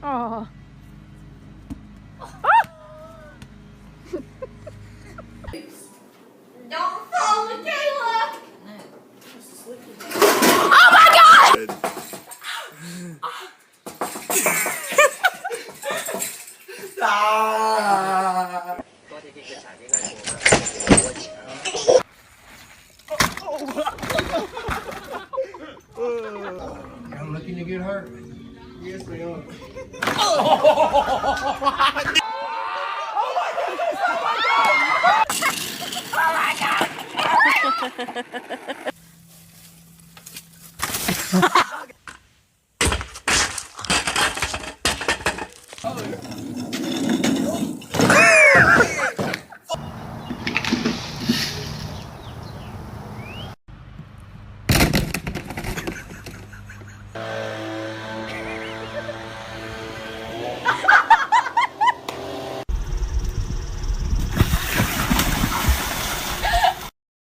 Oh. Don't fall, Michaela! Oh my god! I'm looking to get hurt. Yes, they are.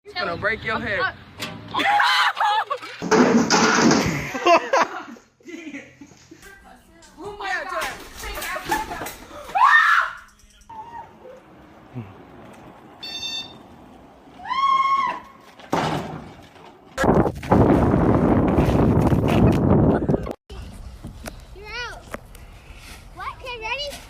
He's gonna break your head. You're out. What? Okay, ready?